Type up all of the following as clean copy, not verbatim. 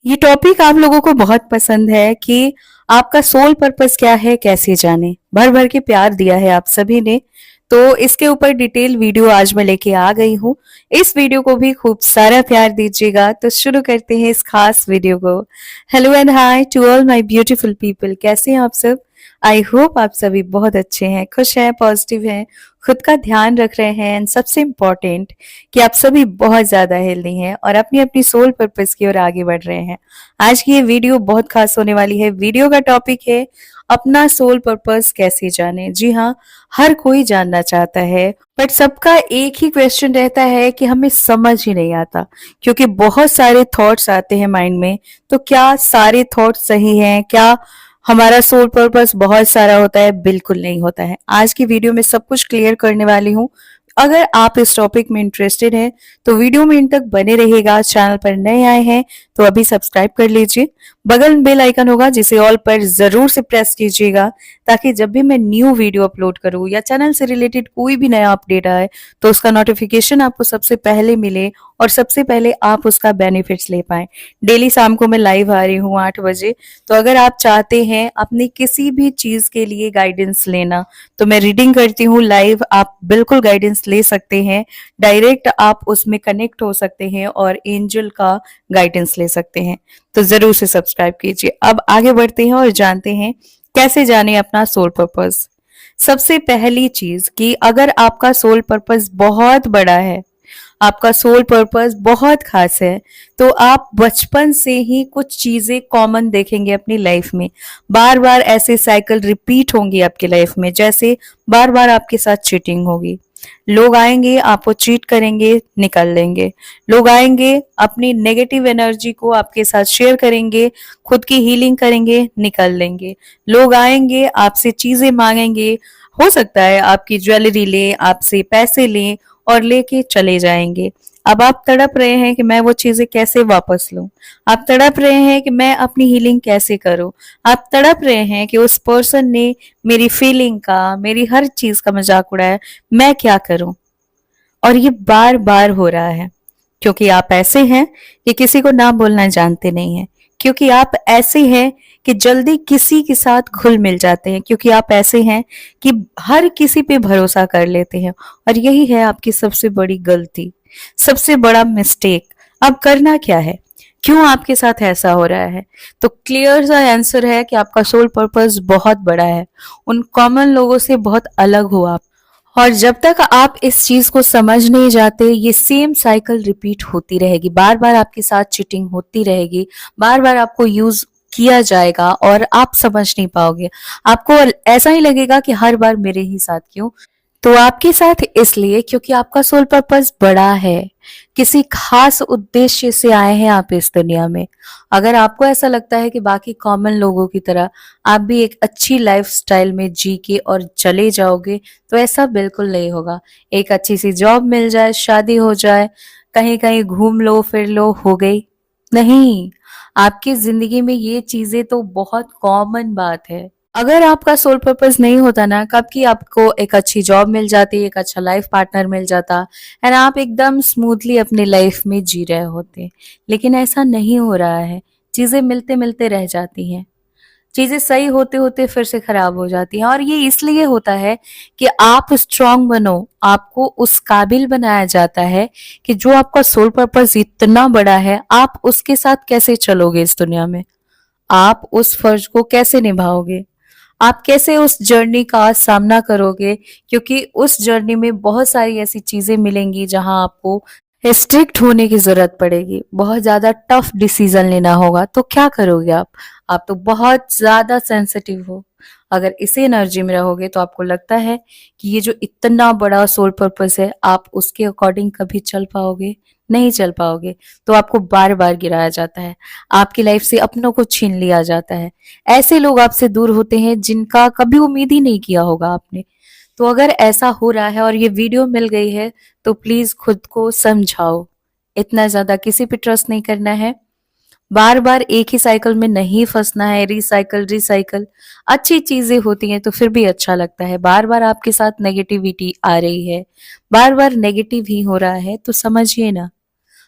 ये टॉपिक आप लोगों को बहुत पसंद है कि आपका सोल पर्पस क्या है, कैसे जाने। भर भर के प्यार दिया है आप सभी ने। तो इसके ऊपर डिटेल वीडियो आज मैं लेके आ गई हूँ। इस वीडियो को भी खूब सारा प्यार दीजिएगा। तो शुरू करते हैं इस खास वीडियो को। Hello and hi to all my beautiful people, कैसे हैं आप सब। आई होप आप सभी बहुत अच्छे हैं, खुश हैं, पॉजिटिव हैं, खुद का ध्यान रख रहे हैं एंड सबसे इम्पोर्टेंट कि आप सभी बहुत ज्यादा हेल्दी हैं और अपनी अपनी सोल पर्पस की ओर आगे बढ़ रहे हैं। आज की ये वीडियो बहुत खास होने वाली है। वीडियो का टॉपिक है अपना सोल पर्पस कैसे जाने। जी हाँ, हर कोई जानना चाहता है, बट सबका एक ही क्वेश्चन रहता है कि हमें समझ ही नहीं आता, क्योंकि बहुत सारे थॉट्स आते हैं माइंड में। तो क्या सारे थॉट्स सही हैं? क्या हमारा सोल पर्पस बहुत सारा होता है? बिल्कुल नहीं होता है। आज की वीडियो में सब कुछ क्लियर करने वाली हूँ। अगर आप इस टॉपिक में इंटरेस्टेड हैं तो वीडियो में इन तक बने रहिएगा। चैनल पर नए आए हैं तो अभी सब्सक्राइब कर लीजिए। बगल में बेल आइकन होगा जिसे ऑल पर जरूर से प्रेस कीजिएगा, ताकि जब भी मैं न्यू वीडियो अपलोड करूं या चैनल से रिलेटेड कोई भी नया अपडेट आए तो उसका नोटिफिकेशन आपको सबसे पहले मिले और सबसे पहले आप उसका बेनिफिट्स ले पाए। डेली शाम को मैं लाइव आ रही हूँ 8 बजे। तो अगर आप चाहते हैं अपनी किसी भी चीज के लिए गाइडेंस लेना, तो मैं रीडिंग करती हूँ लाइव, आप बिल्कुल गाइडेंस ले सकते हैं। डायरेक्ट आप उसमें कनेक्ट हो सकते हैं और एंजल का गाइडेंस ले सकते हैं। तो जरूर से सब्सक्राइब कीजिए। अब आगे बढ़ते हैं और जानते हैं कैसे जाने अपना सोल पर्पस। सबसे पहली चीज कि अगर आपका सोल पर्पस बहुत बड़ा है, आपका सोल पर्पस बहुत खास है, तो आप बचपन से ही कुछ चीजें कॉमन देखेंगे अपनी लाइफ में। बार बार ऐसे साइकिल रिपीट होंगी आपकी लाइफ में, जैसे बार बार आपके साथ चीटिंग होगी। लोग आएंगे, आपको चीट करेंगे, निकल लेंगे। लोग आएंगे, अपनी नेगेटिव एनर्जी को आपके साथ शेयर करेंगे, खुद की हीलिंग करेंगे, निकल लेंगे। लोग आएंगे, आपसे चीजें मांगेंगे, हो सकता है आपकी ज्वेलरी लें, आपसे पैसे लें और लेके चले जाएंगे। अब आप तड़प रहे हैं कि मैं वो चीजें कैसे वापस लूं। आप तड़प रहे हैं कि मैं अपनी हीलिंग कैसे करूं। आप तड़प रहे हैं कि उस पर्सन ने मेरी फीलिंग का, मेरी हर चीज का मजाक उड़ाया, मैं क्या करूं। और ये बार बार हो रहा है क्योंकि आप ऐसे हैं कि किसी को ना बोलना जानते नहीं हैं। क्योंकि आप ऐसे हैं कि जल्दी किसी के साथ घुल मिल जाते हैं। क्योंकि आप ऐसे हैं कि हर किसी पे भरोसा कर लेते हैं। और यही है आपकी सबसे बड़ी गलती, सबसे बड़ा मिस्टेक। अब करना क्या है, क्यों आपके साथ ऐसा हो रहा है? तो क्लियर सा आंसर है कि आपका सोल पर्पस बहुत बड़ा है। उन कॉमन लोगों से बहुत अलग हो आप। और जब तक आप इस चीज को समझ नहीं जाते, ये सेम साइकिल रिपीट होती रहेगी। बार बार आपके साथ चीटिंग होती रहेगी, बार बार आपको यूज किया जाएगा और आप समझ नहीं पाओगे। आपको ऐसा ही लगेगा कि हर बार मेरे ही साथ क्यों। तो आपके साथ इसलिए क्योंकि आपका सोल पर्पस बड़ा है। किसी खास उद्देश्य से आए हैं आप इस दुनिया में। अगर आपको ऐसा लगता है कि बाकी कॉमन लोगों की तरह आप भी एक अच्छी लाइफस्टाइल में जी के और चले जाओगे, तो ऐसा बिल्कुल नहीं होगा। एक अच्छी सी जॉब मिल जाए, शादी हो जाए, कहीं कहीं घूम लो फिर लो, हो गई? नहीं, आपकी जिंदगी में ये चीजें तो बहुत कॉमन बात है। अगर आपका सोल पर्पस नहीं होता ना, कब की आपको एक अच्छी जॉब मिल जाती, एक अच्छा लाइफ पार्टनर मिल जाता एंड आप एकदम स्मूथली अपनी लाइफ में जी रहे होते। लेकिन ऐसा नहीं हो रहा है। चीजें मिलते मिलते रह जाती हैं, चीजें सही होते होते फिर से खराब हो जाती हैं। और ये इसलिए होता है कि आप स्ट्रांग बनो, आपको उस काबिल बनाया जाता है कि जो आपका सोल पर्पस इतना बड़ा है, आप उसके साथ कैसे चलोगे इस दुनिया में, आप उस फर्ज को कैसे निभाओगे, आप कैसे उस जर्नी का सामना करोगे। क्योंकि उस जर्नी में बहुत सारी ऐसी चीजें मिलेंगी जहां आपको स्ट्रिक्ट होने की जरूरत पड़ेगी, बहुत ज्यादा टफ डिसीजन लेना होगा। तो क्या करोगे आप तो बहुत ज्यादा सेंसिटिव हो। अगर इसी एनर्जी में रहोगे तो आपको लगता है कि ये जो इतना बड़ा सोल पर्पस है, आप उसके अकॉर्डिंग कभी चल पाओगे? नहीं चल पाओगे। तो आपको बार बार गिराया जाता है, आपकी लाइफ से अपनों को छीन लिया जाता है। ऐसे लोग आपसे दूर होते हैं जिनका कभी उम्मीद ही नहीं किया होगा आपने। तो अगर ऐसा हो रहा है और ये वीडियो मिल गई है, तो प्लीज खुद को समझाओ। इतना ज्यादा किसी पे ट्रस्ट नहीं करना है। बार बार एक ही साइकिल में नहीं फंसना है। रिसाइकल रिसाइकल अच्छी चीजें होती हैं तो फिर भी अच्छा लगता है। बार बार आपके साथ नेगेटिविटी आ रही है, बार बार नेगेटिव ही हो रहा है, तो समझिए ना,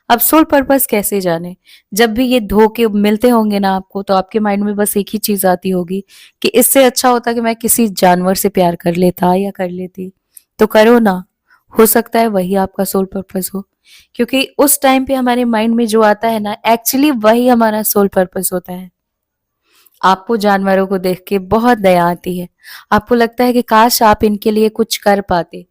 अब सोल पर्पस कैसे जाने? जब भी ये धोखे मिलते होंगे ना आपको, तो आपके माइंड में बस एक ही चीज आती होगी कि इससे अच्छा होता कि मैं किसी जानवर से प्यार कर लेता या कर लेती। तो करो ना, हो सकता है वही आपका सोल पर्पस हो, क्योंकि उस टाइम पे हमारे माइंड में जो आता है ना, एक्चुअली वही हमारा सोल पर्पस होता है। आपको जानवरों को देख के बहुत दया आती है, आपको लगता है कि काश आप इनके लिए कुछ कर पाते।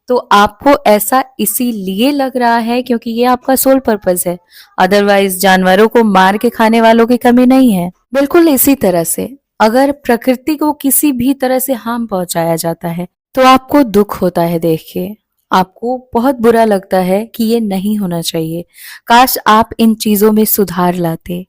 तो आपको ऐसा इसीलिए लग रहा है क्योंकि ये आपका सोल पर्पस है। अदरवाइज जानवरों को मार के खाने वालों की कमी नहीं है। बिल्कुल इसी तरह से अगर प्रकृति को किसी भी तरह से हार्म पहुंचाया जाता है तो आपको दुख होता है देख के, आपको बहुत बुरा लगता है कि ये नहीं होना चाहिए, काश आप इन चीजों में सुधार लाते।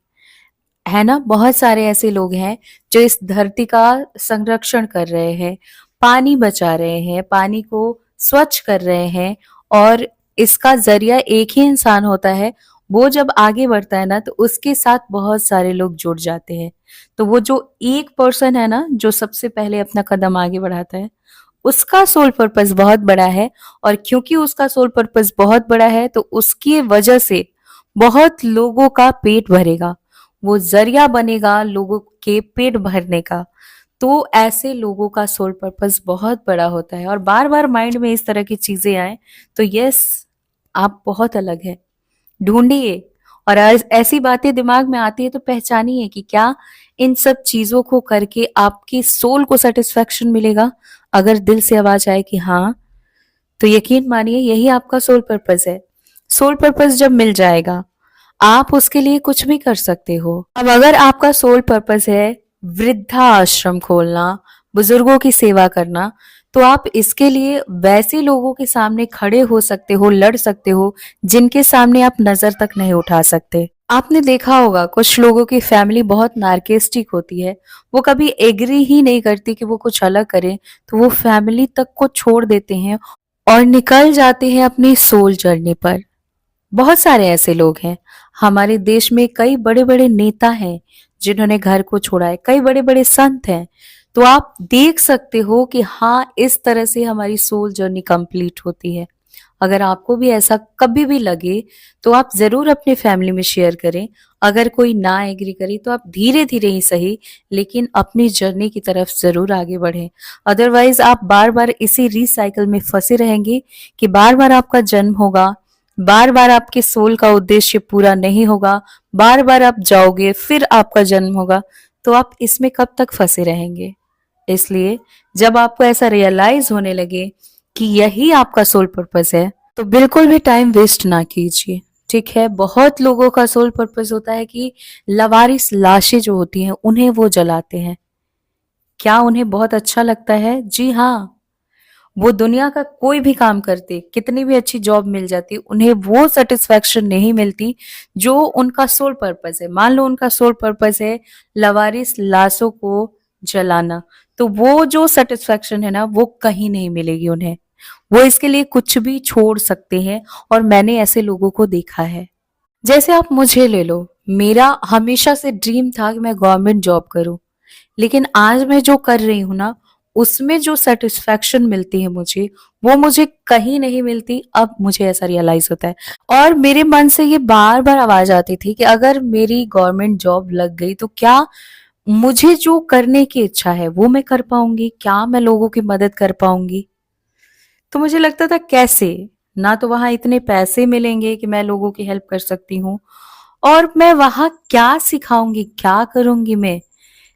है ना, बहुत सारे ऐसे लोग हैं जो इस धरती का संरक्षण कर रहे हैं, पानी बचा रहे हैं, पानी को स्वच्छ कर रहे हैं, और इसका जरिया एक ही इंसान होता है। वो जब आगे बढ़ता है ना तो उसके साथ बहुत सारे लोग जुड़ जाते हैं। तो वो जो एक पर्सन है ना जो सबसे पहले अपना कदम आगे बढ़ाता है, उसका सोल पर्पस बहुत बड़ा है। और क्योंकि उसका सोल पर्पस बहुत बड़ा है तो उसकी वजह से बहुत लोगों का पेट भरेगा, वो जरिया बनेगा लोगों के पेट भरने का। तो ऐसे लोगों का सोल पर्पस बहुत बड़ा होता है, और बार बार माइंड में इस तरह की चीजें आए तो यस, आप बहुत अलग है, ढूंढिए। और ऐसी बातें दिमाग में आती है तो पहचानिए कि क्या इन सब चीजों को करके आपकी सोल को सेटिस्फेक्शन मिलेगा। अगर दिल से आवाज आए कि हाँ, तो यकीन मानिए यही आपका सोल पर्पस है। सोल पर्पस जब मिल जाएगा आप उसके लिए कुछ भी कर सकते हो। अब अगर आपका सोल पर्पस है वृद्धा आश्रम खोलना, बुजुर्गों की सेवा करना, तो आप इसके लिए वैसे लोगों के सामने खड़े हो सकते हो, लड़ सकते हो जिनके सामने आप नजर तक नहीं उठा सकते। आपने देखा होगा कुछ लोगों की फैमिली बहुत नार्किस्टिक होती है, वो कभी एग्री ही नहीं करती कि वो कुछ अलग करें, तो वो फैमिली तक को छोड़ देते हैं और निकल जाते हैं अपनी सोल जर्नी पर। बहुत सारे ऐसे लोग हैं हमारे देश में, कई बड़े बड़े नेता हैं जिन्होंने घर को छोड़ा है, कई बड़े बड़े संत हैं। तो आप देख सकते हो कि हाँ, इस तरह से हमारी सोल जर्नी कंप्लीट होती है। अगर आपको भी ऐसा कभी भी लगे तो आप जरूर अपने फैमिली में शेयर करें। अगर कोई ना एग्री करे तो आप धीरे धीरे ही सही, लेकिन अपनी जर्नी की तरफ जरूर आगे बढ़ें। अदरवाइज आप बार बार इसी रिसाइकल में फंसे रहेंगे कि बार बार आपका जन्म होगा, बार बार आपके सोल का उद्देश्य पूरा नहीं होगा, बार बार आप जाओगे फिर आपका जन्म होगा, तो आप इसमें कब तक फंसे रहेंगे। इसलिए जब आपको ऐसा रियलाइज होने लगे कि यही आपका सोल पर्पस है, तो बिल्कुल भी टाइम वेस्ट ना कीजिए। ठीक है, बहुत लोगों का सोल पर्पस होता है कि लवारिस लाशें जो होती हैं उन्हें वो जलाते हैं। क्या उन्हें बहुत अच्छा लगता है? जी हाँ, वो दुनिया का कोई भी काम करते, कितनी भी अच्छी जॉब मिल जाती, उन्हें वो सेटिस्फेक्शन नहीं मिलती जो उनका सोल पर्पस है। मान लो उनका सोल पर्पस है लवारिस लाशों को जलाना, तो वो जो सेटिस्फेक्शन है ना वो कहीं नहीं मिलेगी उन्हें। वो इसके लिए कुछ भी छोड़ सकते हैं, और मैंने ऐसे लोगों को देखा है। जैसे आप मुझे ले लो, मेरा हमेशा से ड्रीम था कि मैं गवर्नमेंट जॉब करूं, लेकिन आज मैं जो कर रही हूँ ना, उसमें जो सेटिस्फेक्शन मिलती है मुझे, वो मुझे कहीं नहीं मिलती। अब मुझे ऐसा रियलाइज होता है, और मेरे मन से ये बार बार आवाज आती थी कि अगर मेरी गवर्नमेंट जॉब लग गई तो क्या मुझे जो करने की इच्छा है वो मैं कर पाऊंगी, क्या मैं लोगों की मदद कर पाऊंगी। तो मुझे लगता था कैसे, ना तो वहां इतने पैसे मिलेंगे कि मैं लोगों की हेल्प कर सकती हूँ, और मैं वहां क्या सिखाऊंगी, क्या करूंगी मैं।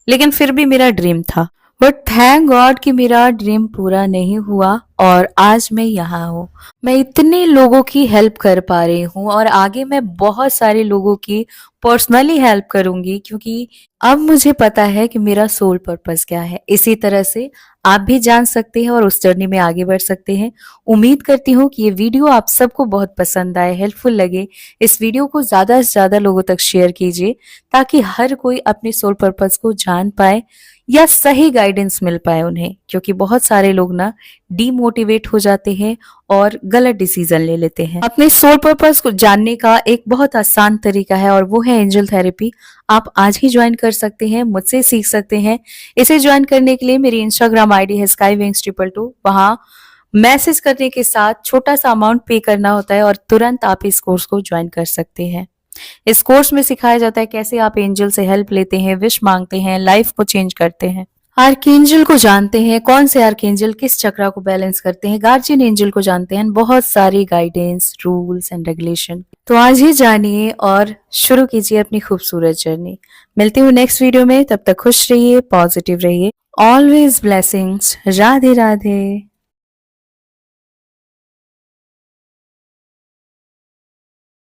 लेकिन फिर भी मेरा ड्रीम था। बट थैंक गॉड कि मेरा ड्रीम पूरा नहीं हुआ, और आज मैं यहाँ हूँ। मैं इतने लोगों की हेल्प कर पा रही हूँ, और आगे मैं बहुत सारे लोगों की पर्सनली हेल्प करूंगी, क्योंकि अब मुझे पता है कि मेरा सोल पर्पस क्या है। इसी तरह से आप भी जान सकते हैं और उस जर्नी में आगे बढ़ सकते हैं। उम्मीद करती हूँ कि ये वीडियो आप सबको बहुत पसंद आए, हेल्पफुल लगे। इस वीडियो को ज्यादा से ज्यादा लोगों तक शेयर कीजिए, ताकि हर कोई अपने सोल पर्पस को जान पाए या सही गाइडेंस मिल पाए उन्हें, क्योंकि बहुत सारे लोग ना डीमोटिवेट हो जाते हैं और गलत डिसीजन ले लेते हैं। अपने सोल पर्पस को जानने का एक बहुत आसान तरीका है, और वो है एंजल थेरेपी। आप आज ही ज्वाइन कर सकते हैं, मुझसे सीख सकते हैं। इसे ज्वाइन करने के लिए मेरी इंस्टाग्राम आईडी है skywings222। वहां मैसेज करने के साथ छोटा सा अमाउंट पे करना होता है और तुरंत आप इस कोर्स को ज्वाइन कर सकते हैं। इस कोर्स में सिखाया जाता है कैसे आप एंजल से हेल्प लेते हैं, विश मांगते हैं, लाइफ को चेंज करते हैं, आर्कएंजल को जानते हैं, कौन से आर्कएंजल किस चक्रा को बैलेंस करते हैं, गार्जियन एंजल को जानते हैं, बहुत सारी गाइडेंस, रूल्स एंड रेगुलेशन। तो आज ही जानिए और शुरू कीजिए अपनी खूबसूरत जर्नी। मिलती हूँ नेक्स्ट वीडियो में, तब तक खुश रहिए, पॉजिटिव रहिए, ऑलवेज ब्लेसिंग्स। राधे राधे।